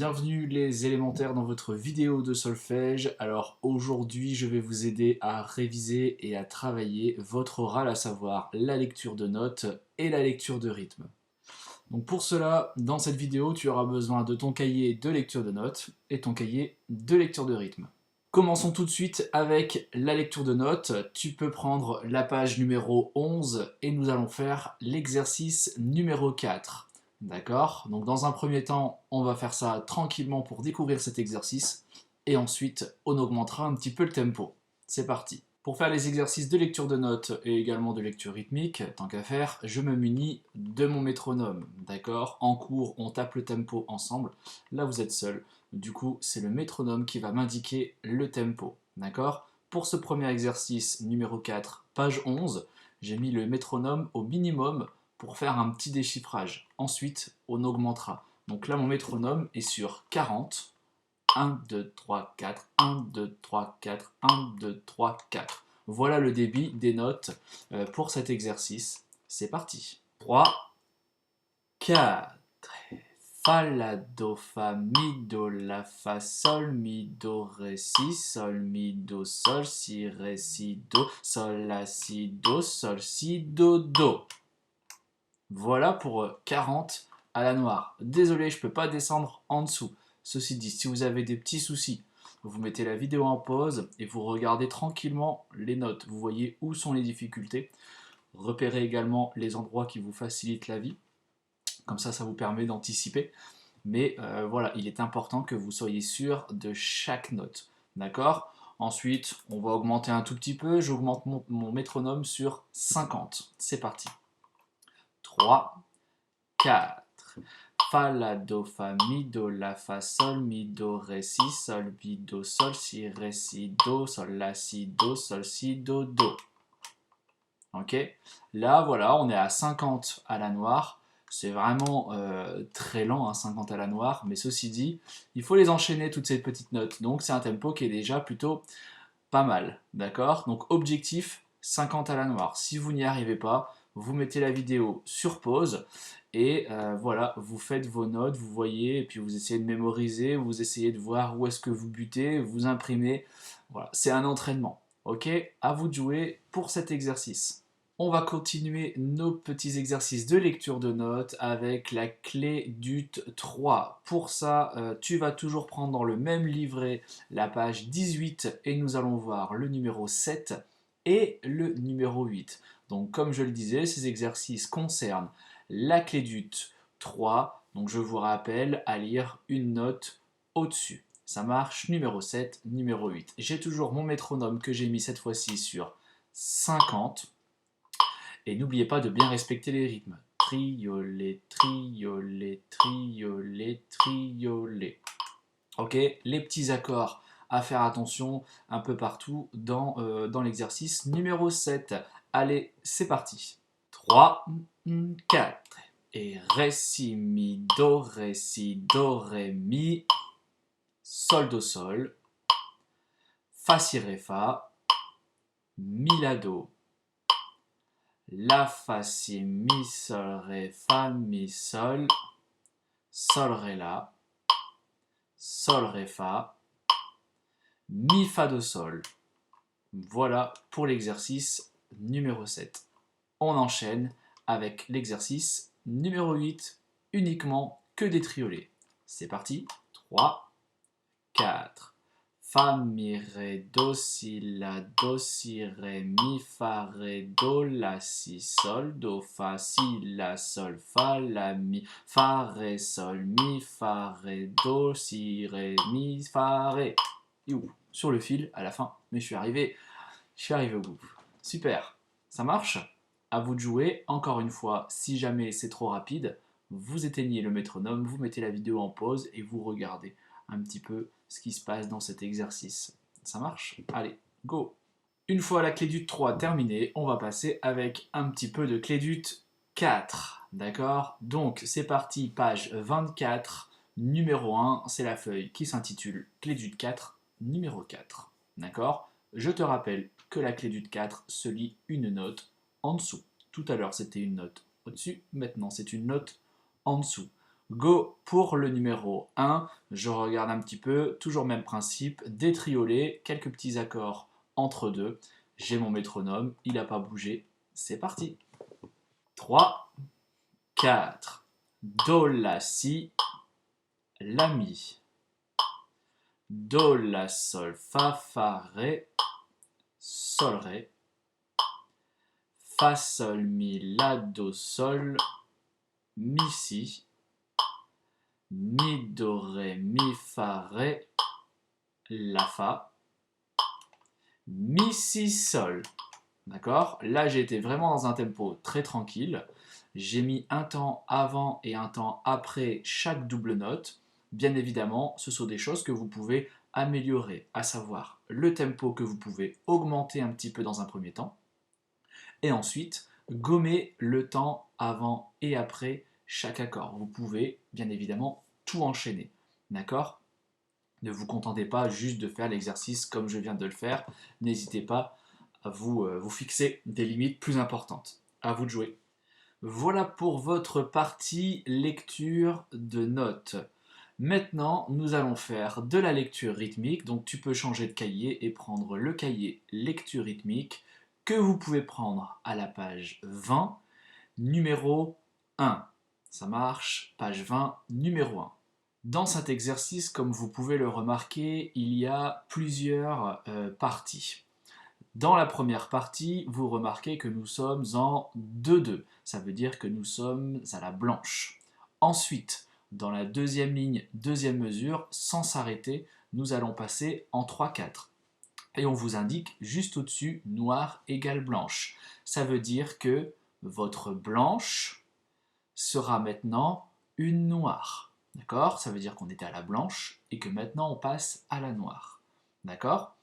bienvenue les élémentaires dans votre vidéo de solfège. Alors aujourd'hui je vais vous aider à réviser et à travailler votre oral, à savoir la lecture de notes et la lecture de rythme. Donc pour cela, dans cette vidéo, tu auras besoin de ton cahier de lecture de notes et ton cahier de lecture de rythme. Commençons tout de suite avec la lecture de notes. Tu peux prendre la page numéro 11 et nous allons faire l'exercice numéro 4. D'accord? Donc dans un premier temps, on va faire ça tranquillement pour découvrir cet exercice et ensuite on augmentera un petit peu le tempo. C'est parti. Pour faire les exercices de lecture de notes et également de lecture rythmique, tant qu'à faire, je me munis de mon métronome. D'accord? En cours, on tape le tempo ensemble. Là, vous êtes seul. Du coup, c'est le métronome qui va m'indiquer le tempo. D'accord? Pour ce premier exercice numéro 4, page 11, j'ai mis le métronome au minimum pour faire un petit déchiffrage. Ensuite, on augmentera. Donc là, mon métronome est sur 40. 1, 2, 3, 4, 1, 2, 3, 4, 1, 2, 3, 4. Voilà le débit des notes pour cet exercice. C'est parti. 3, 4. Fa, la, do, fa, mi, do, la, fa, sol, mi, do, ré, si, sol, mi, do, sol, si, ré, si, do, sol, la, si, do, sol, si, do, do. Voilà pour 40 à la noire. Désolé, je ne peux pas descendre en dessous. Ceci dit, si vous avez des petits soucis, vous mettez la vidéo en pause et vous regardez tranquillement les notes. Vous voyez où sont les difficultés. Repérez également les endroits qui vous facilitent la vie. Comme ça vous permet d'anticiper. Mais voilà, il est important que vous soyez sûr de chaque note. D'accord? Ensuite, on va augmenter un tout petit peu. J'augmente mon métronome sur 50. C'est parti. 3, 4. Fa, la, do, fa, mi, do, la, fa, sol, mi, do, ré, si, sol, mi, do, sol, si, ré, si, do, sol, la, si, do, sol, si, do, do. Ok? Là, voilà, on est à 50 à la noire. C'est vraiment très lent, hein, 50 à la noire. Mais ceci dit, il faut les enchaîner, toutes ces petites notes. Donc, c'est un tempo qui est déjà plutôt pas mal. D'accord? Donc, objectif, 50 à la noire. Si vous n'y arrivez pas, vous mettez la vidéo sur pause et voilà, vous faites vos notes, vous voyez, et puis vous essayez de mémoriser, vous essayez de voir où est-ce que vous butez, vous imprimez. Voilà, c'est un entraînement. Ok? À vous de jouer pour cet exercice. On va continuer nos petits exercices de lecture de notes avec la clé d'ut 3. Pour ça, tu vas toujours prendre dans le même livret la page 18 et nous allons voir le numéro 7 et le numéro 8. Donc comme je le disais, ces exercices concernent la clé d'ut 3. Donc je vous rappelle à lire une note au-dessus. Ça marche, numéro 7, numéro 8. J'ai toujours mon métronome que j'ai mis cette fois-ci sur 50. Et n'oubliez pas de bien respecter les rythmes. Triolet, triolet, triolet, triolet. Ok, les petits accords à faire attention un peu partout dans l'exercice numéro 7. Allez, c'est parti. 3, 4. Et ré, si, mi, do, ré, si, do, ré, mi, sol, do, sol, fa, si, ré, fa, mi, la, do, la, fa, si, mi, sol, ré, fa, mi, sol, sol, ré, la, sol, ré, fa, mi, fa, do, sol. Voilà pour l'exercice numéro 7. On enchaîne avec l'exercice numéro 8, uniquement que des triolets. C'est parti. 3, 4. Fa, mi, ré, do, si, la, do, si, ré, mi, fa, ré, do, la, si, sol, do, fa, si, la, sol, fa, la, mi, fa, ré, sol, mi, fa, ré, do, si, ré, mi, fa, ré. Sur le fil à la fin, mais je suis arrivé au bout. Super. Ça marche? À vous de jouer. Encore une fois, si jamais c'est trop rapide, vous éteignez le métronome, vous mettez la vidéo en pause et vous regardez un petit peu ce qui se passe dans cet exercice. Ça marche? Allez, go! Une fois la clé d'ut 3 terminée, on va passer avec un petit peu de clé d'ut 4. D'accord? Donc c'est parti, page 24, numéro 1, c'est la feuille qui s'intitule clé d'ut 4, numéro 4. D'accord? Je te rappelle que la clé d'ut 4 se lit une note en dessous. Tout à l'heure c'était une note au-dessus, maintenant c'est une note en dessous. Go pour le numéro 1. Je regarde un petit peu, toujours même principe, des triolets, quelques petits accords entre deux. J'ai mon métronome, il n'a pas bougé. C'est parti. 3, 4. Do, la, si, la, mi. Do, la, sol, fa, ré, sol, ré. Fa, sol, mi, la, do, sol, mi, si. Mi, do, ré, mi, fa, ré, la, fa. Mi, si, sol. D'accord? Là, j'ai été vraiment dans un tempo très tranquille. J'ai mis un temps avant et un temps après chaque double note. Bien évidemment, ce sont des choses que vous pouvez améliorer, à savoir le tempo que vous pouvez augmenter un petit peu dans un premier temps. Et ensuite, gommer le temps avant et après chaque accord. Vous pouvez, bien évidemment, tout enchaîner. D'accord? Ne vous contentez pas juste de faire l'exercice comme je viens de le faire. N'hésitez pas à vous fixer des limites plus importantes. À vous de jouer. Voilà pour votre partie lecture de notes. Maintenant, nous allons faire de la lecture rythmique. Donc tu peux changer de cahier et prendre le cahier lecture rythmique que vous pouvez prendre à la page 20, numéro 1. Ça marche, page 20, numéro 1. Dans cet exercice, comme vous pouvez le remarquer, il y a plusieurs parties. Dans la première partie, vous remarquez que nous sommes en 2-2. Ça veut dire que nous sommes à la blanche. Ensuite, dans la deuxième ligne, deuxième mesure, sans s'arrêter, nous allons passer en 3-4. Et on vous indique juste au-dessus, noir égale blanche. Ça veut dire que votre blanche sera maintenant une noire. D'accord? Ça veut dire qu'on était à la blanche et que maintenant on passe à la noire. D'accord?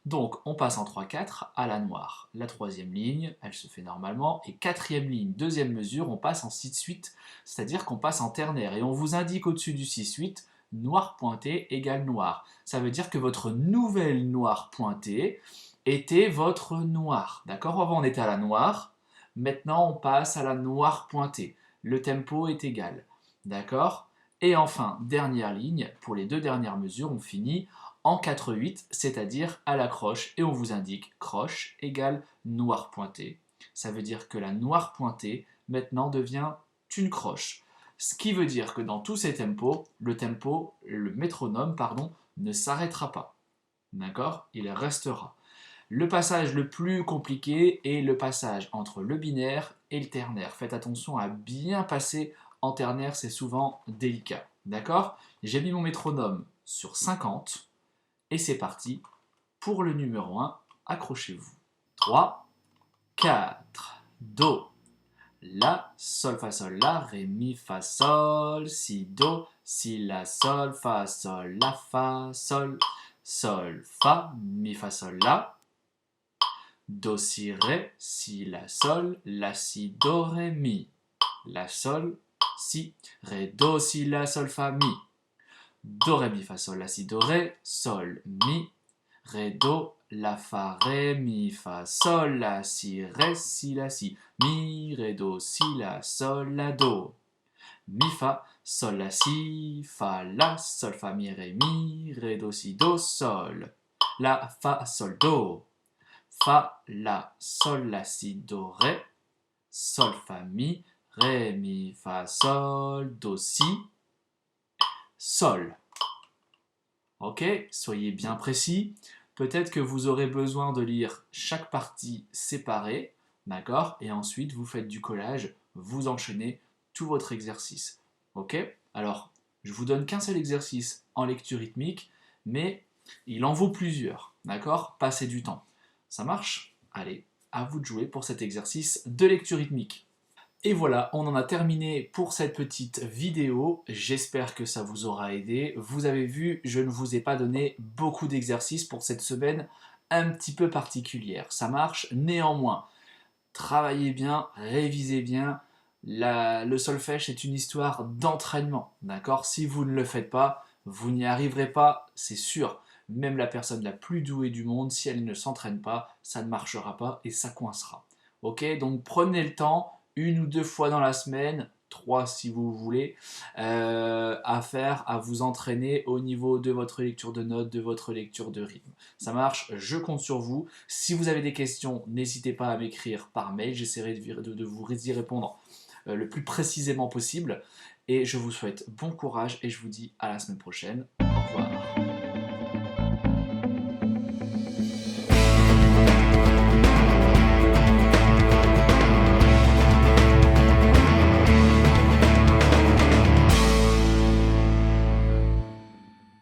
Donc on passe en 3-4 à la noire. La troisième ligne, elle se fait normalement. Et quatrième ligne, deuxième mesure, on passe en 6-8, c'est-à-dire qu'on passe en ternaire. Et on vous indique au-dessus du 6-8, noir pointé égale noir. Ça veut dire que votre nouvelle noire pointée était votre noir. D'accord? Avant on était à la noire, maintenant on passe à la noire pointée. Le tempo est égal. D'accord? Et enfin, dernière ligne, pour les deux dernières mesures, on finit en 4-8, c'est-à-dire à la croche, et on vous indique croche égale noir pointé. Ça veut dire que la noire pointée, maintenant, devient une croche. Ce qui veut dire que dans tous ces tempos, le métronome, pardon, ne s'arrêtera pas. D'accord? Il restera. Le passage le plus compliqué est le passage entre le binaire et le ternaire. Faites attention à bien passer en ternaire, c'est souvent délicat. D'accord? J'ai mis mon métronome sur 50 et c'est parti pour le numéro 1. Accrochez-vous. 3, 4, Do, La, Sol, Fa, Sol, La, Ré, Mi, Fa, Sol, Si, Do, Si, La, Sol, Fa, Sol, La, Fa, Sol, Sol, Fa, Mi, Fa, Sol, La, Do, Si, Ré, Si, La, Si, Do, Ré, Mi, La, Sol, Si, Ré, Do, Si, La, Sol, Fa, Mi, Do, Ré, Mi, Fa, Sol, La, Si, Do, Ré, Sol, Mi, Ré, Do, La, Fa, Ré, Mi, Fa, Sol, La, Si, Ré, Si, La, Si, Mi, Ré, Do, Si, La, Sol, La, Do, Mi, Fa, Sol, La, Si, Fa, La, Sol, Fa, Mi, Ré, Do, Si, Do, Sol, La, Fa, Sol, Do, Fa, La, Sol, La, Si, Do, Ré, Sol, Fa, Mi, Ré, Mi, Fa, Sol, Do, Si, Sol. Ok, soyez bien précis. Peut-être que vous aurez besoin de lire chaque partie séparée, d'accord? Et ensuite, vous faites du collage, vous enchaînez tout votre exercice. Ok? Alors, je vous donne qu'un seul exercice en lecture rythmique, mais il en vaut plusieurs, d'accord? Passez du temps. Ça marche? Allez, à vous de jouer pour cet exercice de lecture rythmique. Et voilà, on en a terminé pour cette petite vidéo. J'espère que ça vous aura aidé. Vous avez vu, je ne vous ai pas donné beaucoup d'exercices pour cette semaine un petit peu particulière. Ça marche, néanmoins. Travaillez bien, révisez bien. Le solfège est une histoire d'entraînement, d'accord? Si vous ne le faites pas, vous n'y arriverez pas, c'est sûr. Même la personne la plus douée du monde, si elle ne s'entraîne pas, ça ne marchera pas et ça coincera. Ok? Donc prenez le temps, une ou deux fois dans la semaine, 3 si vous voulez, à faire, à vous entraîner au niveau de votre lecture de notes, de votre lecture de rythme. Ça marche, je compte sur vous. Si vous avez des questions, n'hésitez pas à m'écrire par mail, j'essaierai de vous y répondre le plus précisément possible. Et je vous souhaite bon courage et je vous dis à la semaine prochaine.